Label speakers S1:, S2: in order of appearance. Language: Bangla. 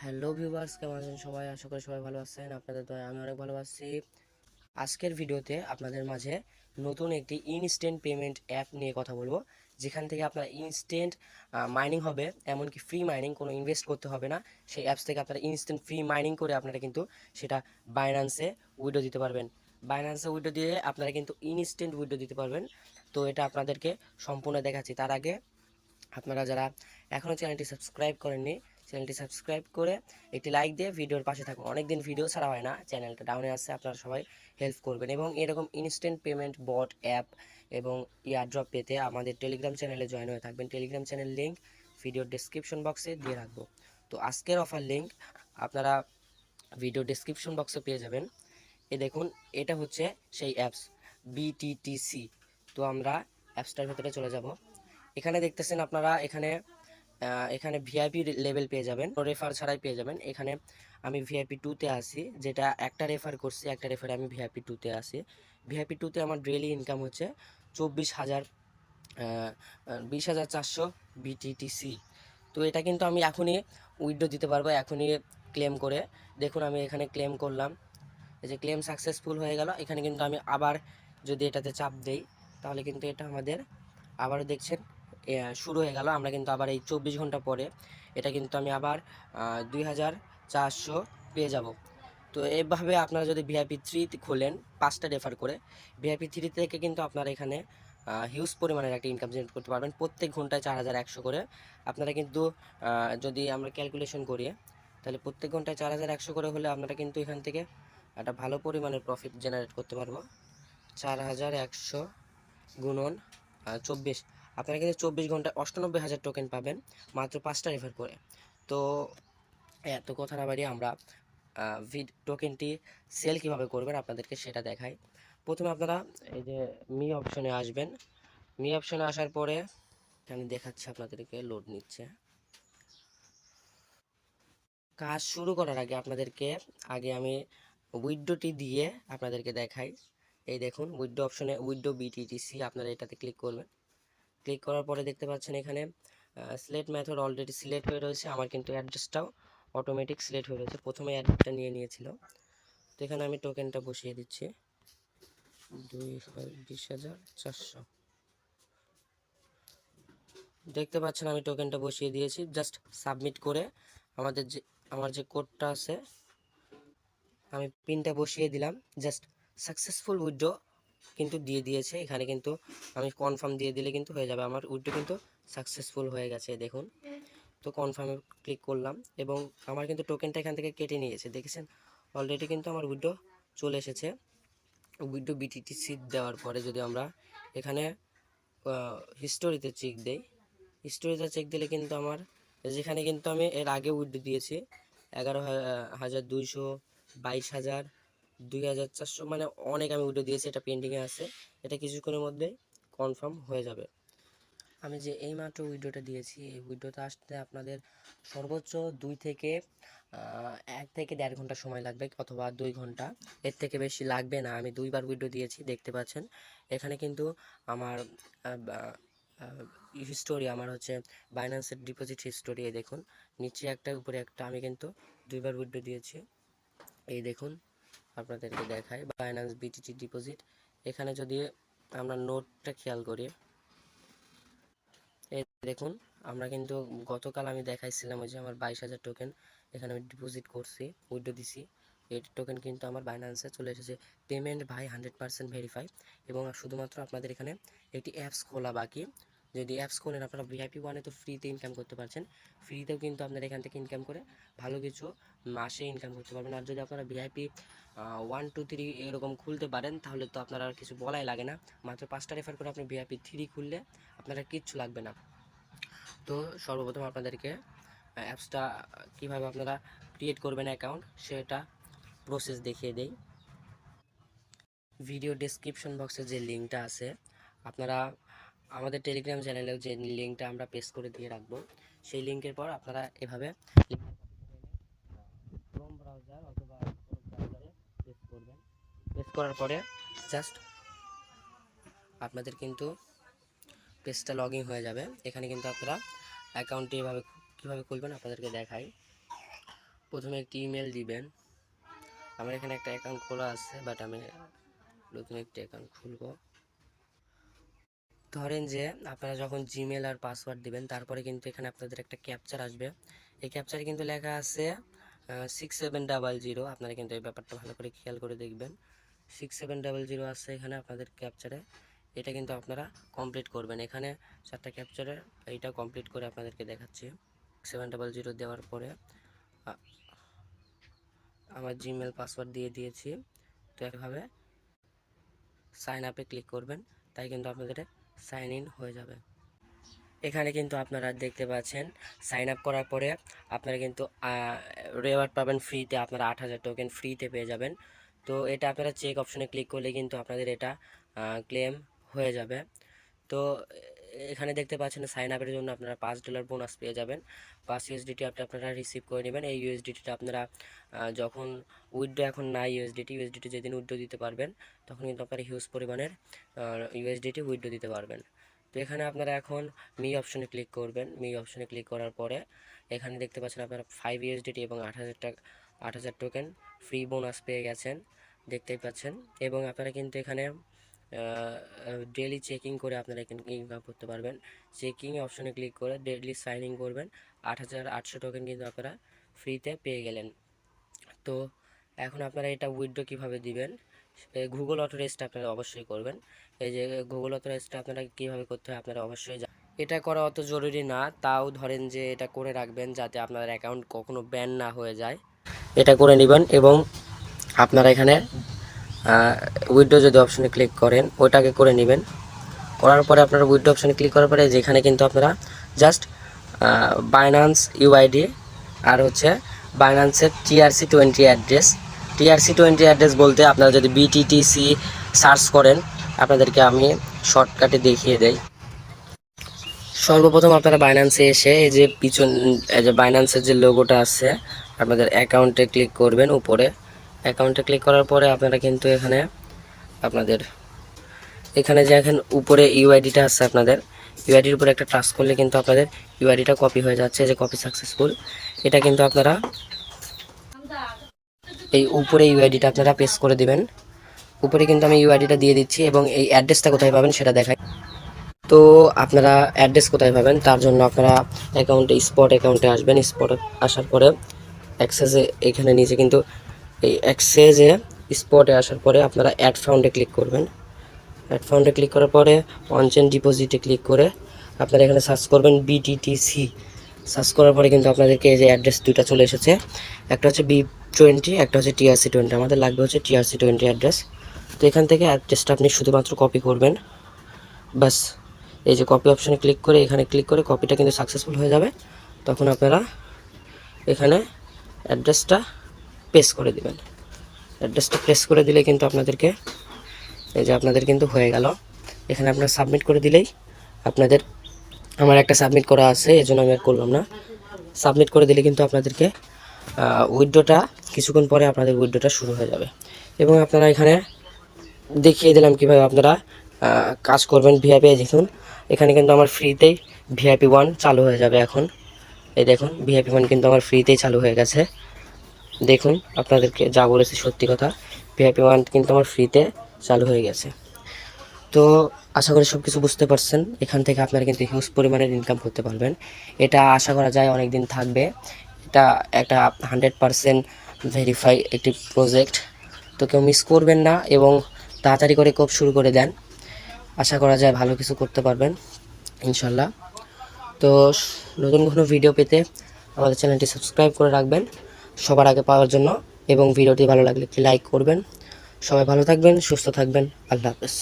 S1: হ্যালো ভিউয়ার্স, কেমন আছেন সবাই? আশা করি সবাই ভালো আছেন। আপনাদের দয়ায় আমি অনেক ভালো আছি। আজকের ভিডিওতে আপনাদের মাঝে নতুন একটি ইনস্ট্যান্ট পেমেন্ট অ্যাপ নিয়ে কথা বলবো, যেখান থেকে আপনার ইনস্ট্যান্ট মাইনিং হবে, এমনকি ফ্রি মাইনিং, কোনো ইনভেস্ট করতে হবে না। সেই অ্যাপস থেকে আপনারা ইনস্ট্যান্ট ফ্রি মাইনিং করে আপনারা কিন্তু সেটা বাইন্যান্সে উইথড্র দিতে পারবেন। বাইন্যান্সে উইথড্র দিয়ে আপনারা কিন্তু ইনস্ট্যান্ট উইথড্র দিতে পারবেন। তো এটা আপনাদেরকে সম্পূর্ণ দেখাচ্ছি। তার আগে আপনারা যারা এখনও চ্যানেলটি সাবস্ক্রাইব করেননি, চ্যানেলটি সাবস্ক্রাইব করে একটি লাইক দিয়ে ভিডিওর পাশে থাকুন। অনেকদিন ভিডিও ছাড়া হয় না, চ্যানেলটা ডাউনে আসছে, আপনারা সবাই হেল্প করবেন। এবং এরকম ইনস্ট্যান্ট পেমেন্ট বট অ্যাপ এবং ইয়ারড্রপ পেতে আমাদের টেলিগ্রাম চ্যানেলে জয়েন হয়ে থাকবেন। টেলিগ্রাম চ্যানেল লিঙ্ক ভিডিওর ডেসক্রিপশন বক্সে দিয়ে রাখবো। তো আজকের অফার লিঙ্ক আপনারা ভিডিও ডেসক্রিপশন বক্সে পেয়ে যাবেন। দেখুন, এটা হচ্ছে সেই অ্যাপস বিটিটিসি। তো আমরা অ্যাপসটার ভেতরে চলে যাব। এখানে দেখতেছেন আপনারা, এখানে ভিআইপি লেভেল পেয়ে যাবেন, রেফার ছাড়াই পেয়ে যাবেন। এখানে আমি ভিআইপি 2তে আসি, যেটা একটা রেফার করছি, একটা রেফারে আমি ভিআইপি 2তে আসি। ভিআইপি 2তে আমার ডেইলি ইনকাম হচ্ছে 20,400 বিটিটিসি। তো এটা কিন্তু আমি এখনই উইথড্র দিতে পারবো, এখনই ক্লেম করে। দেখুন, আমি এখানে ক্লেম করলাম, এই যে ক্লেম সাকসেসফুল হয়ে গেল। এখানে কিন্তু আমি আবার যদি এটাতে চাপ দেই, তাহলে কিন্তু এটা আমাদের আবারও দেখছেন শুরু হয়ে গেল। আমরা কিন্তু আবার এই 24 ঘন্টা পরে এটা কিন্তু আমি আবার 2,400 পেয়ে যাব। তো এইভাবে আপনারা যদি ভিআইপি 3 খোলেন 5টা রেফার করে, ভিআইপি 3 থেকে কিন্তু আপনারা এখানে হিউজ পরিমাণের একটা ইনকাম জেনারেট করতে পারবেন। প্রত্যেক ঘন্টায় 4,100 করে আপনারা কিন্তু, যদি আমরা ক্যালকুলেশন করি, তাহলে প্রত্যেক ঘন্টায় 4,100 করে হলে আপনারা কিন্তু এখান থেকে একটা ভালো পরিমাণের প্রফিট জেনারেট করতে পারবো। 4,100 গুণন 24, আপনারা কিন্তু 24 ঘন্টায় 98,000 টোকেন পাবেন মাত্র 5টা রেফার করে। তো এত কথা না বাড়িয়ে আমরা টোকেনটি সেল কিভাবে করবেন আপনাদেরকে সেটা দেখাই। প্রথমে আপনারা এই যে মি অপশনে আসবেন। মি অপশনে আসার পরে আমি দেখাচ্ছি আপনাদেরকে, লোড নিচ্ছে। কাজ শুরু করার আগে আপনাদেরকে আমি উইথড্রটি দিয়ে আপনাদেরকে দেখাই। এই দেখুন, উইথড্র অপশনে উইথড্র বিটিটিসি, আপনারা এটাতে ক্লিক করবেন। ক্লিক করার পরে দেখতে পাচ্ছেন এখানে সিলেক্ট মেথড অলরেডি সিলেক্ট হয়ে রয়েছে। আমার কিন্তু অ্যাড্রেসটাও অটোমেটিক সিলেক্ট হয়ে রয়েছে, প্রথমে অ্যাড্রেসটা নিয়ে নিয়েছিল। তো এখানে আমি টোকেনটা বসিয়ে দিচ্ছি 20,400। দেখতে পাচ্ছেন আমি টোকেনটা বসিয়ে দিয়েছি। জাস্ট সাবমিট করে আমার যে কোডটা আছে, আমি পিনটা বসিয়ে দিলাম। জাস্ট সাকসেসফুল উইথড্র কিন্তু দিয়ে দিয়েছে। এখানে কিন্তু আমি কনফার্ম দিয়ে দিলে কিন্তু হয়ে যাবে, আমার উইথড্র কিন্তু সাকসেসফুল হয়ে গেছে দেখুন। তো কনফার্মে ক্লিক করলাম এবং আমার কিন্তু টোকেনটা এখান থেকে কেটে নিয়েছে, দেখেছেন অলরেডি কিন্তু আমার উইথড্র চলে এসেছে। উইথড্র বিটিটিসি দেওয়ার পরে যদি আমরা এখানে হিস্টোরিতে চেক দেই, হিস্টোরিতে চেক দিলে কিন্তু আমার যেখানে কিন্তু আমি এর আগে উইথড্র দিয়েছি 11,200, 22,000, 2,400, মানে অনেক আমি উইথড্র দিয়েছি। এটা পেন্ডিংয়ে আছে, এটা কিছুক্ষণের মধ্যেই কনফার্ম হয়ে যাবে। আমি যে এইমাত্র উইড্রোটা দিয়েছি, এই উইড্রোটা আসতে আপনাদের সর্বোচ্চ 1 থেকে 1.5 ঘন্টা সময় লাগবে, অথবা 2 ঘন্টা, এর থেকে বেশি লাগবে না। আমি 2বার উইড্রো দিয়েছি, দেখতে পাচ্ছেন এখানে কিন্তু আমার হিস্টোরি, আমার হচ্ছে বাইন্যান্সের ডিপোজিট হিস্টোরি। এই দেখুন, নিচে একটা উপরে একটা, আমি কিন্তু 2বার উইড্রো দিয়েছি। এই দেখুন, আপনাদেরকে দেখাই বাইন্যান্স বিটিটি ডিপোজিট। এখানে যদি আমরা নোটটা খেয়াল করি, এই দেখুন, আমরা কিন্তু গতকাল আমি দেখাইছিলাম ওই যে আমার 22,000 টোকেন এখানে আমি ডিপোজিট করছি, উইথড্র দিছি। এই টোকেন কিন্তু আমার বাইন্যান্সে চলে এসেছে। পেমেন্ট ভাই 100% ভেরিফাই। এবং শুধুমাত্র আপনাদের এখানে একটি অ্যাপস খোলা বাকি। যদি অ্যাপস খোলেন আপনারা ভিআইপি 1-এ তো ফ্রিতে ইনকাম করতে পারছেন, ফ্রিতেও কিন্তু আপনারা এখান থেকে ইনকাম করে ভালো কিছু মাসে ইনকাম করতে পারবেন। আর যদি আপনারা ভিআইপি 1, 2, 3 এরকম খুলতে পারেন, তাহলে তো আপনারা আর কিছু বলাই লাগে না। মাত্র 5টা রেফার করে আপনি ভিআইপি 3 খুললে আপনারা কিচ্ছু লাগবে না। তো সর্বপ্রথম আপনাদেরকে অ্যাপসটা কীভাবে আপনারা ক্রিয়েট করবেন অ্যাকাউন্ট, সেটা প্রসেস দেখিয়ে দেই। ভিডিও ডেসক্রিপশন বক্সে যে লিঙ্কটা আছে, আপনারা আমাদের টেলিগ্রাম চ্যানেলেও যে লিঙ্কটা আমরা পেস্ট করে দিয়ে রাখবো, সেই লিঙ্কের পর আপনারা এভাবে ক্রোম ব্রাউজার অথবা ব্রাউজারে পেস্ট করবেন। পেস্ট করার পরে জাস্ট আপনাদের কিন্তু পেজটা লগ ইন হয়ে যাবে। এখানে কিন্তু আপনারা অ্যাকাউন্টটি কীভাবে খুলবেন আপনাদেরকে দেখাই। প্রথমে একটি ইমেল দিবেন। আমার এখানে একটা অ্যাকাউন্ট খোলা আছে, বাট আমি নতুন একটি অ্যাকাউন্ট খুলবো। ধরেন যে আপনারা যখন জিমেল আর পাসওয়ার্ড দিবেন, তারপরে কিন্তু এখানে আপনাদের একটা ক্যাপচার আসবে। এই ক্যাপচারে কিন্তু লেখা আছে 6700। আপনারা কিন্তু এই ব্যাপারটা ভালো করে খেয়াল করে দেখবেন। 6700 আছে এখানে আপনাদের ক্যাপচারে। এটা কিন্তু আপনারা কমপ্লিট করবেন। এখানে 4টা ক্যাপচারে এইটা কমপ্লিট করে আপনাদেরকে দেখাচ্ছি। 6700 দেওয়ার পরে আমার জিমেল পাসওয়ার্ড দিয়ে দিয়েছি। তো এভাবে সাইন আপে ক্লিক করবেন, তাই কিন্তু আপনাদের সাইন ইন হয়ে যাবে। এখানে কিন্তু আপনারা দেখতে পাচ্ছেন সাইন আপ করার পরে আপনারা কিন্তু রিওয়ার্ড পাবেন ফ্রিতে। আপনারা 8000 টোকেন ফ্রিতে পেয়ে যাবেন। তো এটা আপনারা চেক অপশনে ক্লিক করলে কিন্তু আপনাদের এটা ক্লেম হয়ে যাবে। তো এখানে দেখতে পাচ্ছেন সাইন আপের জন্য আপনারা $5 বোনাস পেয়ে যাবেন। 5 USDT আপনারা রিসিভ করে নেবেন। এই ইউএসডিটিটা আপনারা যখন উইথড্র, এখন নাই ইউএসডিটি যেদিন উইথড্র দিতে পারবেন, তখন কিন্তু আপনারা হিউজ পরিমাণের ইউএসডিটি উইথড্র দিতে পারবেন। তো এখানে আপনারা এখন মি অপশনে ক্লিক করবেন। মি অপশনে ক্লিক করার পরে এখানে দেখতে পাচ্ছেন আপনারা 5 USDT এবং 8000 টোকেন ফ্রি বোনাস পেয়ে গেছেন, দেখতেই পাচ্ছেন। এবং আপনারা কিন্তু এখানে ডেইলি চেকিং করে আপনারা এখানে ইনকাম করতে পারবেন। চেকিং অপশনে ক্লিক করে ডেইলি সাইন ইন করবেন। 8800 টোকেন কিন্তু আপনারা ফ্রিতে পেয়ে গেলেন। তো এখন আপনারা এটা উইথড্র কীভাবে দিবেন, গুগল অথরাইজটা আপনারা অবশ্যই করবেন। এই যে গুগল অথরাইজটা আপনারা কীভাবে করতে হয় আপনারা অবশ্যই এটা করা অত জরুরি না, তাও ধরেন যে এটা করে রাখবেন যাতে আপনার অ্যাকাউন্ট কখনো ব্যান না হয়ে যায়। এটা করে নেবেন এবং আপনারা এখানে উইথড্র যদি অপশনে ক্লিক করেন ওইটাকে করে নেবেন। করার পরে আপনারা উইথড্র অপশনে ক্লিক করার পরে যেখানে কিন্তু আপনারা জাস্ট বাইন্যান্স ইউআইডি আর হচ্ছে বাইন্যান্সের TRC20 অ্যাড্রেস। TRC20 অ্যাড্রেস বলতে আপনারা যদি BTTC সার্চ করেন, আপনাদেরকে আমি শর্টকাটে দেখিয়ে দেই। সর্বপ্রথম আপনারা বাইন্যান্সে এসে এই যে বাইন্যান্সের যে লোগোটা আছে আপনাদের অ্যাকাউন্টে ক্লিক করবেন। উপরে অ্যাকাউন্টে ক্লিক করার পরে আপনারা কিন্তু আপনাদের এখানে যে এখন উপরে ইউআইডিটা আছে, আপনাদের ইউআইডির উপরে একটা টাচ করলে কিন্তু আপনাদের ইউআইডিটা কপি হয়ে যাচ্ছে, যে কপি সাকসেসফুল। এটা কিন্তু আপনারা এই উপরে ইউআইডিটা আপনারা পেস্ট করে দিবেন। উপরে কিন্তু আমি ইউআইডিটা দিয়ে দিচ্ছি এবং এই অ্যাড্রেসটা কোথায় পাবেন সেটা দেখাই। তো আপনারা অ্যাড্রেস কোথায় পাবেন তার জন্য আপনারা স্পট অ্যাকাউন্টে আসবেন। স্পট আসার পরে অ্যাক্সেসে এখানে নিচে কিন্তু এই অ্যাক্সেসে স্পটে আসার পরে আপনারা অ্যাড ফাউন্ডে ক্লিক করবেন। অ্যাড ফাউন্ডে ক্লিক করার পরে অনচেন ডিপোজিটে ক্লিক করে আপনারা এখানে সার্চ করবেন BTTC। সার্চ করার পরে কিন্তু আপনাদেরকে এই যে অ্যাড্রেস দুটো চলে এসেছে, একটা হচ্ছে B20, একটা হচ্ছে TRC20। আমাদের লাগবে হচ্ছে TRC20 অ্যাড্রেস। তো এখান থেকে অ্যাড্রেসটা আপনি শুধুমাত্র কপি করবেন, বাস। এই যে কপি অপশনে ক্লিক করে এখানে ক্লিক করে কপিটা কিন্তু সাকসেসফুল হয়ে যাবে। তখন আপনারা এখানে অ্যাড্রেসটা পেস্ট করে দিবেন। অ্যাড্রেসটা পেস্ট করে দিলে কিন্তু আপনাদেরকে এই যে আপনাদের কিন্তু হয়ে গেল। এখানে আপনারা সাবমিট করে দিলেই আপনাদের, আমার একটা সাবমিট করা আছে এজন্য আমি আর করলাম না, সাবমিট করে দিলে কিন্তু আপনাদেরকে উইথড্রটা কিছুক্ষণ পরে আপনাদের উইথড্রটা শুরু হয়ে যাবে। এবং আপনারা এখানে দেখিয়ে দিলাম কীভাবে আপনারা কাজ করবেন। ভিআইপি দেখুন এখানে কিন্তু আমার ফ্রিতেই VIP1 চালু হয়ে যাবে এখন। এই দেখুন VIP1 কিন্তু আমার ফ্রিতেই চালু হয়ে গেছে। দেখুন আপনাদেরকে যা বলেছি সত্যি কথা, VIP1 কিন্তু আমার ফ্রিতে চালু হয়ে গেছে। তো আশা করি সব কিছু বুঝতে পারছেন। এখান থেকে আপনারা কিন্তু হিউজ পরিমাণের ইনকাম করতে পারবেন। এটা আশা করা যায় অনেক দিন থাকবে। এটা একটা 100% ভেরিফাই একটি প্রজেক্ট। তো কেউ মিস করবেন না এবং তাড়াতাড়ি করে কোপ শুরু করে দেন। আশা করা যায় ভালো কিছু করতে পারবেন ইনশাল্লাহ। তো নতুন কোনো ভিডিও পেতে আমাদের চ্যানেলটি সাবস্ক্রাইব করে রাখবেন সবার আগে পাওয়ার জন্য, এবং ভিডিওটি ভালো লাগলে একটি লাইক করবেন। সবাই ভালো থাকবেন, সুস্থ থাকবেন। আল্লাহ হাফেজ।